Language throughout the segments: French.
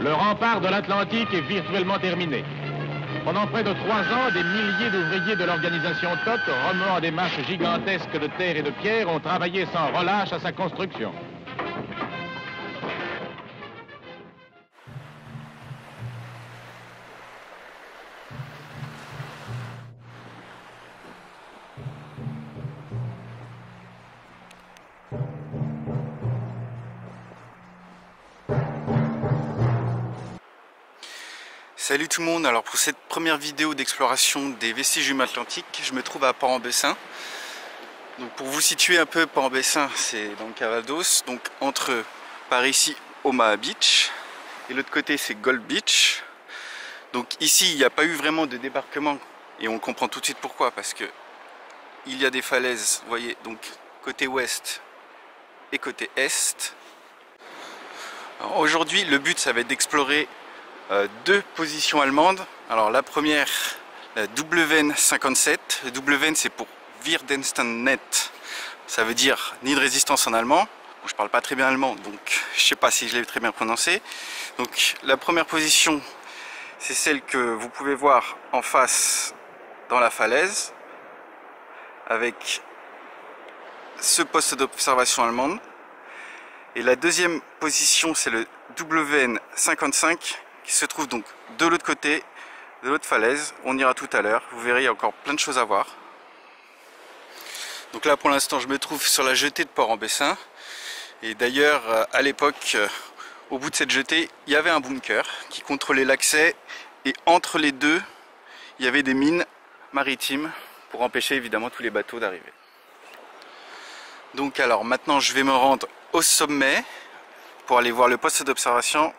Le rempart de l'Atlantique est virtuellement terminé. Pendant près de 3 ans, des milliers d'ouvriers de l'organisation TOT, remuant des masses gigantesques de terre et de pierre, ont travaillé sans relâche à sa construction. Salut tout le monde, alors pour cette première vidéo d'exploration des vestiges du mât Atlantique, je me trouve à Port-en-Bessin. Donc pour vous situer un peu, Port-en-Bessin c'est dans le Calvados, donc entre par ici Omaha Beach et l'autre côté c'est Gold Beach. Donc ici il n'y a pas eu vraiment de débarquement et on comprend tout de suite pourquoi, parce que il y a des falaises, vous voyez, donc côté ouest et côté est. Aujourd'hui le but ça va être d'explorer deux positions allemandes. Alors la première, la WN57. WN c'est pour Widerstandsnet, ça veut dire nid de résistance en allemand. Bon, je parle pas très bien allemand, donc je sais pas si je l'ai très bien prononcé. Donc la première position, c'est celle que vous pouvez voir en face dans la falaise, avec ce poste d'observation allemande. Et la deuxième position, c'est le WN55, qui se trouve donc de l'autre côté, de l'autre falaise. On ira tout à l'heure, vous verrez, il y a encore plein de choses à voir. Donc là pour l'instant je me trouve sur la jetée de Port-en-Bessin. Et d'ailleurs à l'époque, au bout de cette jetée, il y avait un bunker qui contrôlait l'accès. Et entre les deux, il y avait des mines maritimes pour empêcher évidemment tous les bateaux d'arriver. Donc alors maintenant je vais me rendre au sommet pour aller voir le poste d'observation.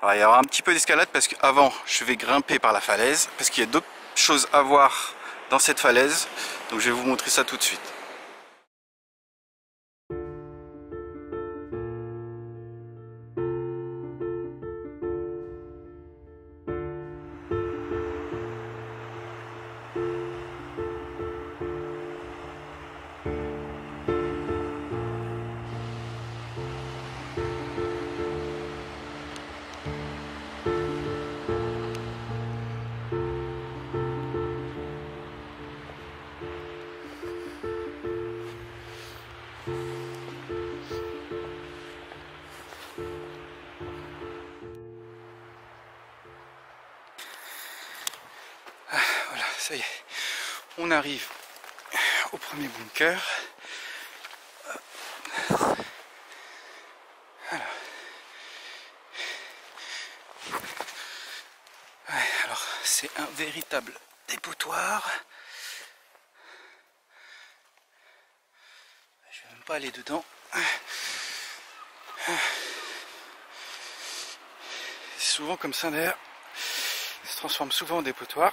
Alors, il y aura un petit peu d'escalade parce qu'avant je vais grimper par la falaise, parce qu'il y a d'autres choses à voir dans cette falaise, donc je vais vous montrer ça tout de suite. Voilà, ça y est, on arrive au premier bunker. Alors, ouais, alors c'est un véritable dépotoir. Je vais même pas aller dedans. C'est souvent comme ça d'ailleurs, ça se transforme souvent en dépotoir.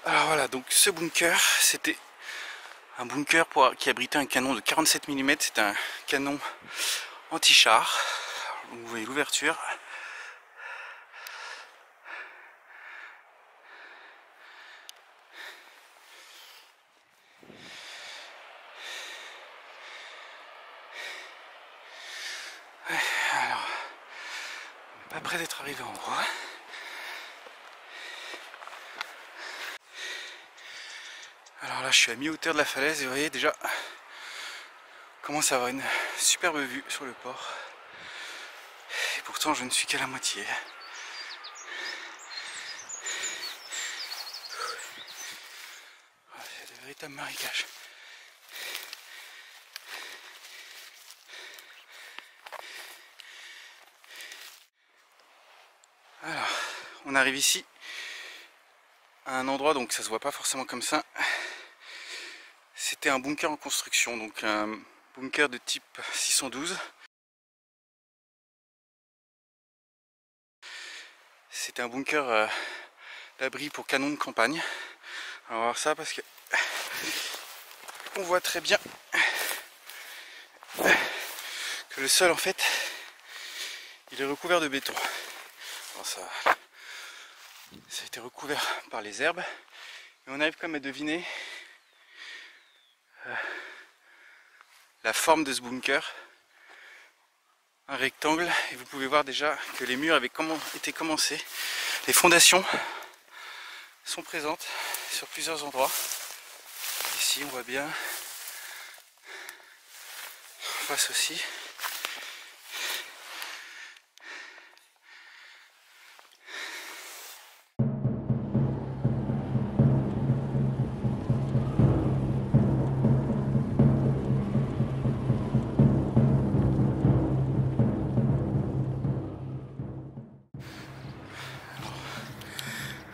Alors voilà, donc ce bunker, c'était un bunker qui abritait un canon de 47 mm, c'est un canon anti-char. Vous voyez l'ouverture. Ouais, alors, on n'est pas près d'être arrivé en haut. Alors là je suis à mi-hauteur de la falaise et vous voyez déjà on commence à avoir une superbe vue sur le port. Et pourtant je ne suis qu'à la moitié. Il y a de véritables marécages. Alors on arrive ici à un endroit, donc ça se voit pas forcément comme ça. C'était un bunker en construction, donc un bunker de type 612. C'était un bunker d'abri pour canons de campagne. On va voir ça parce que on voit très bien que le sol en fait il est recouvert de béton. Alors ça a été recouvert par les herbes, mais on arrive quand même à deviner la forme de ce bunker. un rectangle et vous pouvez voir déjà que les murs avaient été commencés. Les fondations sont présentes sur plusieurs endroits. Ici on voit bien, en face aussi.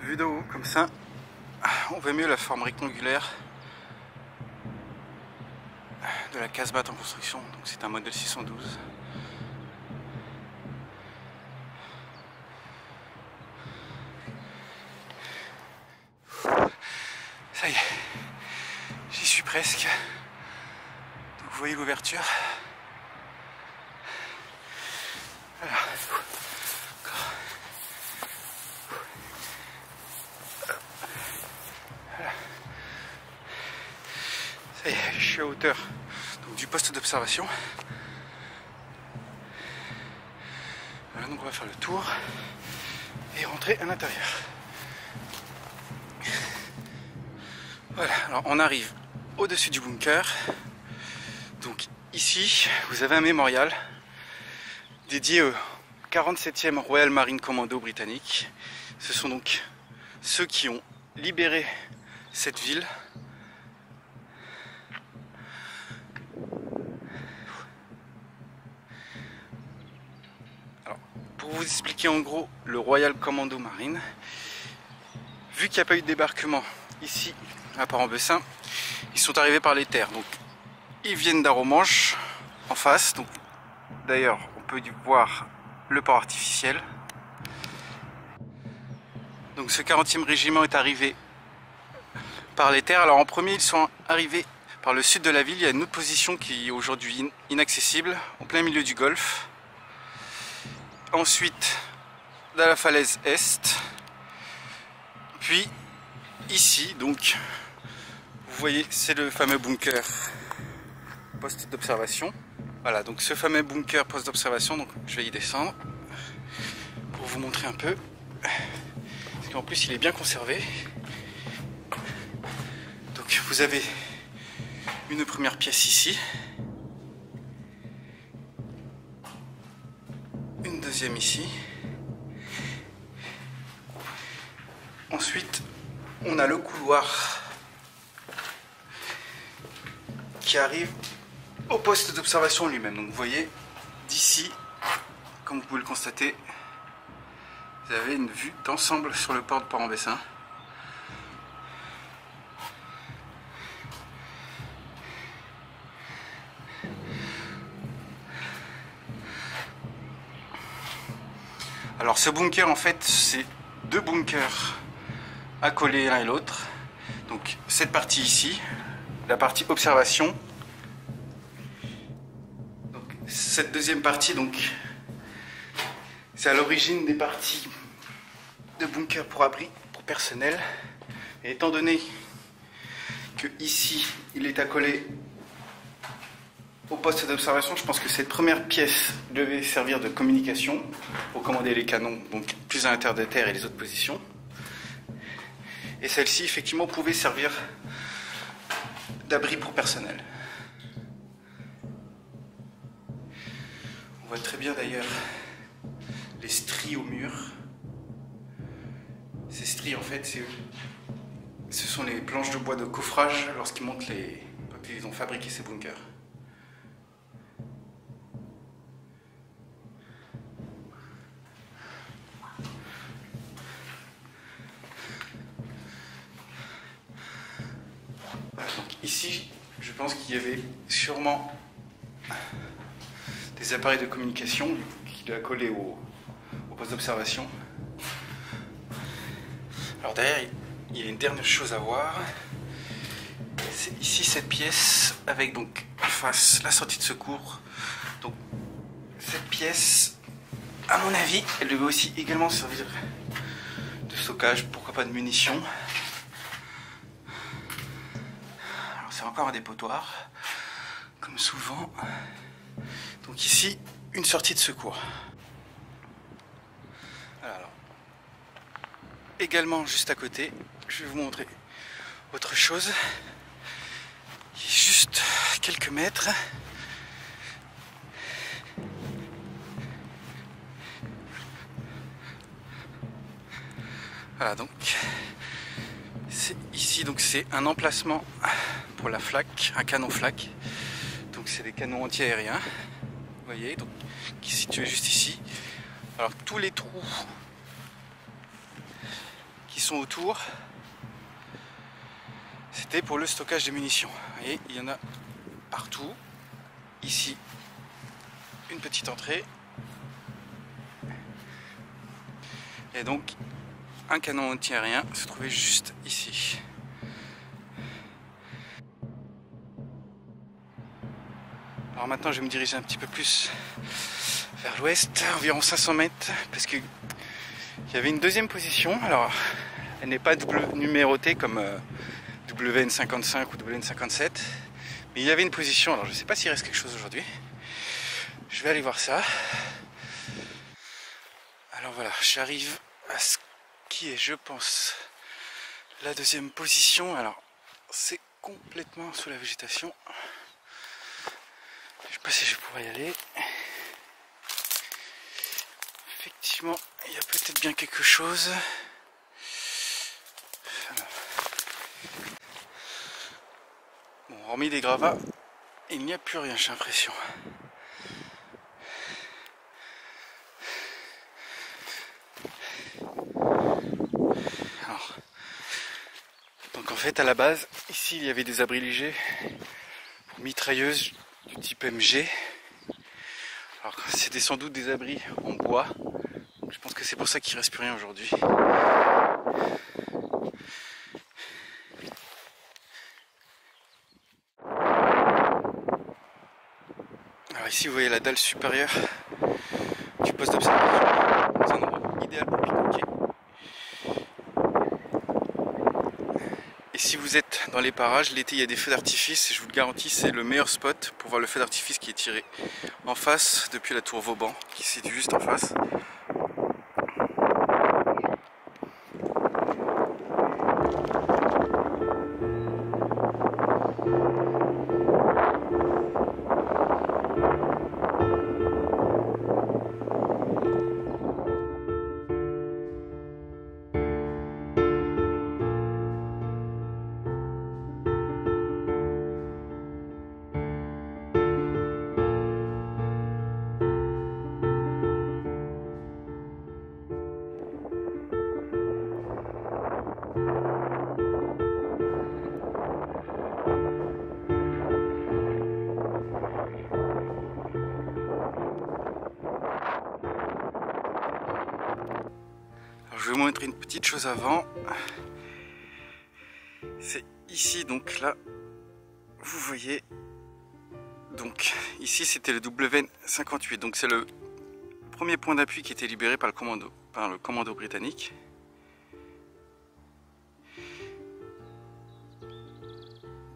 Vu de haut comme ça, on voit mieux la forme rectangulaire de la casemate en construction. Donc c'est un modèle 612. Ça y est, j'y suis presque. Donc vous voyez l'ouverture. Voilà. Ça y est, je suis à hauteur donc, du poste d'observation. Voilà, donc on va faire le tour et rentrer à l'intérieur. Voilà, alors on arrive au-dessus du bunker. Donc ici, vous avez un mémorial dédié au 47e Royal Marine Commando britannique. Ce sont donc ceux qui ont libéré cette ville. Alors, pour vous expliquer en gros le Royal Commando Marine, vu qu'il n'y a pas eu de débarquement ici à Port-en-Bessin, ils sont arrivés par les terres. Donc ils viennent d'Arromanches en face. Donc d'ailleurs on peut voir le port artificiel. Donc ce 40e régiment est arrivé par les terres. Alors en premier ils sont arrivés par le sud de la ville. Il y a une autre position qui est aujourd'hui inaccessible, en plein milieu du golfe. Ensuite dans la falaise est. Puis ici donc vous voyez c'est le fameux bunker poste d'observation. Voilà, donc ce fameux bunker poste d'observation, donc je vais y descendre pour vous montrer un peu. Parce qu'en plus il est bien conservé. Donc vous avez une première pièce ici. Une deuxième ici. Ensuite, on a le couloir qui arrive au poste d'observation lui-même. Donc vous voyez, d'ici, comme vous pouvez le constater, vous avez une vue d'ensemble sur le port de Port-en-Bessin. Alors ce bunker en fait c'est deux bunkers accolés l'un et l'autre. Donc cette partie ici, la partie observation. Donc, cette deuxième partie donc c'est à l'origine des parties de bunker pour abri pour personnel. Et étant donné que ici il est accolé au poste d'observation, je pense que cette première pièce devait servir de communication pour commander les canons, donc plus à l'intérieur de terre et les autres positions. Et celle-ci, effectivement, pouvait servir d'abri pour personnel. On voit très bien d'ailleurs les stries au mur. Ces stries, en fait, ce sont les planches de bois de coffrage lorsqu'ils montent quand ils ont fabriqué ces bunkers. Ici, je pense qu'il y avait sûrement des appareils de communication qui a collé au poste d'observation. Alors derrière, il y a une dernière chose à voir. C'est ici cette pièce avec donc en face la sortie de secours. Donc cette pièce, à mon avis, elle devait aussi également servir de stockage, pourquoi pas de munitions. C'est encore un dépotoir, comme souvent. Donc ici, une sortie de secours. Alors, également juste à côté, je vais vous montrer autre chose. Il y a juste quelques mètres. Voilà, donc c'est ici, donc c'est un emplacement pour la flak, un canon flak. Donc c'est des canons anti-aériens, vous voyez, donc qui est situé juste ici. Alors tous les trous qui sont autour, c'était pour le stockage des munitions. Vous voyez, il y en a partout. Ici, une petite entrée. Et donc un canon anti-aérien se trouvait juste ici. Alors maintenant je vais me diriger un petit peu plus vers l'ouest, environ 500 mètres, parce qu'il y avait une deuxième position. Alors elle n'est pas numérotée comme WN55 ou WN57, mais il y avait une position. Alors je ne sais pas s'il reste quelque chose aujourd'hui. Je vais aller voir ça. Alors voilà, j'arrive à ce qui est, je pense, la deuxième position. Alors c'est complètement sous la végétation. Je ne sais pas si je vais pouvoir y aller. Effectivement, il y a peut-être bien quelque chose. Bon, hormis des gravats, il n'y a plus rien, j'ai l'impression. Donc en fait, à la base, ici il y avait des abris légers pour mitrailleuses du type MG. Alors c'était sans doute des abris en bois. Je pense que c'est pour ça qu'il ne reste plus rien aujourd'hui. Alors ici vous voyez la dalle supérieure du poste d'observation. C'est un endroit idéal pour pique-niquer. Et si vous êtes dans les parages, l'été il y a des feux d'artifice, et je vous le garantis, c'est le meilleur spot pour voir le feu d'artifice qui est tiré en face depuis la tour Vauban, qui se situe juste en face. Je vais vous montrer une petite chose avant. C'est ici, donc là, vous voyez. Donc ici c'était le WN58. Donc c'est le premier point d'appui qui était libéré par le commando britannique.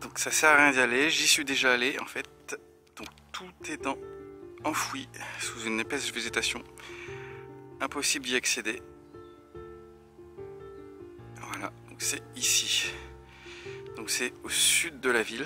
Donc ça sert à rien d'y aller. J'y suis déjà allé en fait. Donc tout est enfoui sous une épaisse végétation. Impossible d'y accéder. Voilà, donc c'est ici. Donc c'est au sud de la ville.